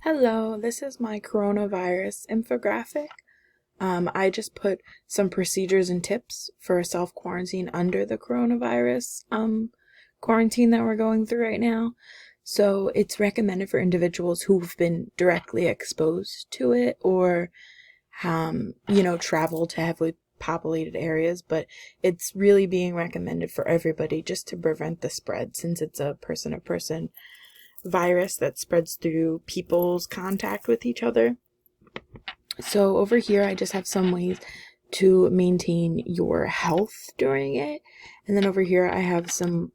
Hello, this is my coronavirus infographic. I just put some procedures and tips for self-quarantine under the coronavirus quarantine that we're going through right now. So it's recommended for individuals who've been directly exposed to it or, travel to heavily populated areas, but it's really being recommended for everybody just to prevent the spread since it's a person-to-person virus that spreads through people's contact with each other. So over here, I just have some ways to maintain your health during it. And then over here, I have some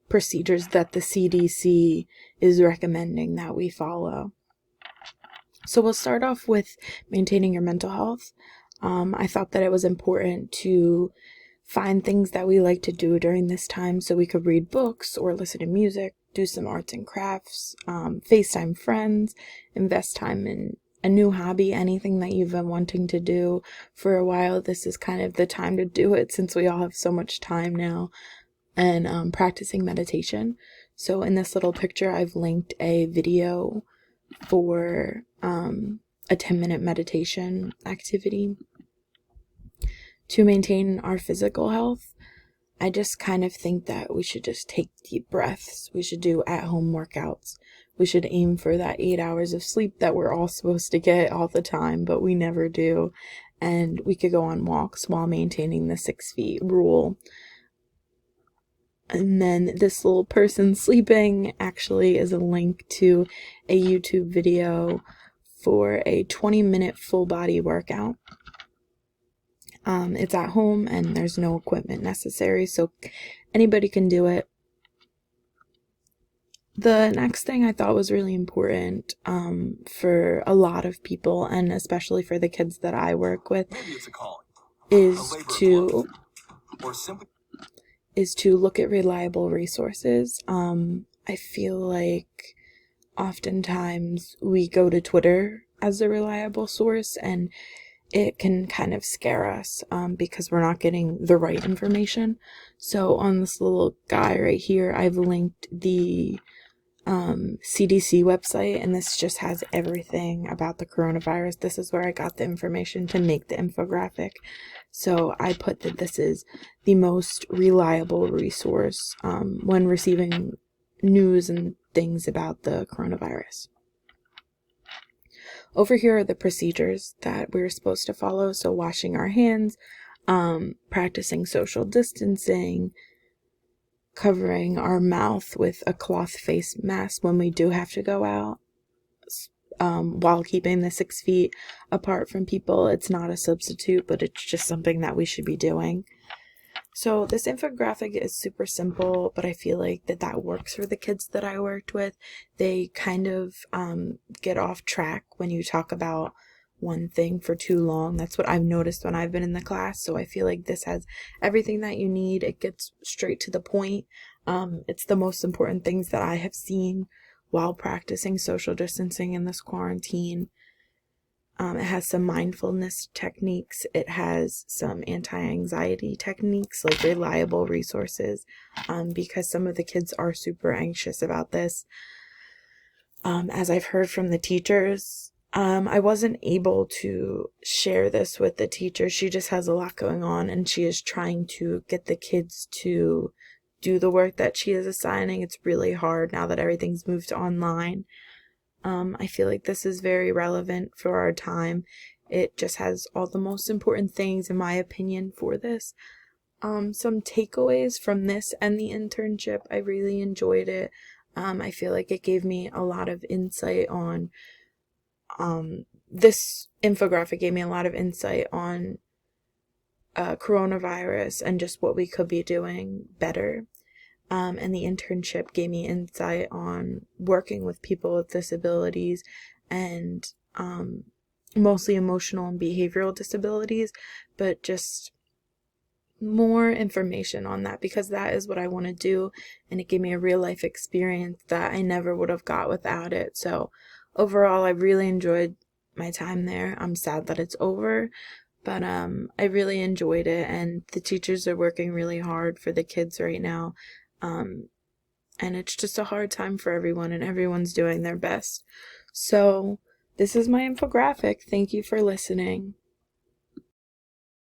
procedures that the CDC is recommending that we follow. So we'll start off with maintaining your mental health. I thought that it was important to find things that we like to do during this time so we could read books or listen to music, do some arts and crafts, FaceTime friends, invest time in a new hobby, anything that you've been wanting to do for a while. This is kind of the time to do it since we all have so much time now, and practicing meditation. So in this little picture, I've linked a video for a 10-minute meditation activity. To maintain our physical health, I just kind of think that we should just take deep breaths. We should do at-home workouts. We should aim for that 8 hours of sleep that we're all supposed to get all the time, but we never do. And we could go on walks while maintaining the 6 feet rule. And then this little person sleeping actually is a link to a YouTube video for a 20-minute full body workout. It's at home and there's no equipment necessary, so anybody can do it. The next thing I thought was really important for a lot of people, and especially for the kids that I work with, is to look at reliable resources. I feel like oftentimes we go to Twitter as a reliable source, and it can kind of scare us because we're not getting the right information. So on this little guy right here, I've linked the CDC website, and this just has everything about the coronavirus. This is where I got the information to make the infographic. So I put that this is the most reliable resource when receiving news and things about the coronavirus. Over here are the procedures that we're supposed to follow. So washing our hands, practicing social distancing, covering our mouth with a cloth face mask when we do have to go out, while keeping the 6 feet apart from people. It's not a substitute, but it's just something that we should be doing. So this infographic is super simple, but I feel like that works for the kids that I worked with. They kind of get off track when you talk about one thing for too long. That's what I've noticed when I've been in the class. So I feel like this has everything that you need. It gets straight to the point. It's the most important things that I have seen while practicing social distancing in this quarantine. It has some mindfulness techniques. It has some anti-anxiety techniques, like reliable resources, because some of the kids are super anxious about this. As I've heard from the teachers, I wasn't able to share this with the teacher. She just has a lot going on, and she is trying to get the kids to do the work that she is assigning. It's really hard now that everything's moved online. I feel like this is very relevant for our time. It just has all the most important things, in my opinion, for this. Some takeaways from this and the internship, I really enjoyed it. I feel like it gave me a lot of insight on, this infographic gave me a lot of insight on coronavirus and just what we could be doing better. And the internship gave me insight on working with people with disabilities and mostly emotional and behavioral disabilities, but just more information on that, because that is what I want to do, and it gave me a real life experience that I never would have got without it. So overall, I really enjoyed my time there. I'm sad that it's over, but I really enjoyed it, and the teachers are working really hard for the kids right now. And it's just a hard time for everyone, and everyone's doing their best. So, this is my infographic. Thank you for listening.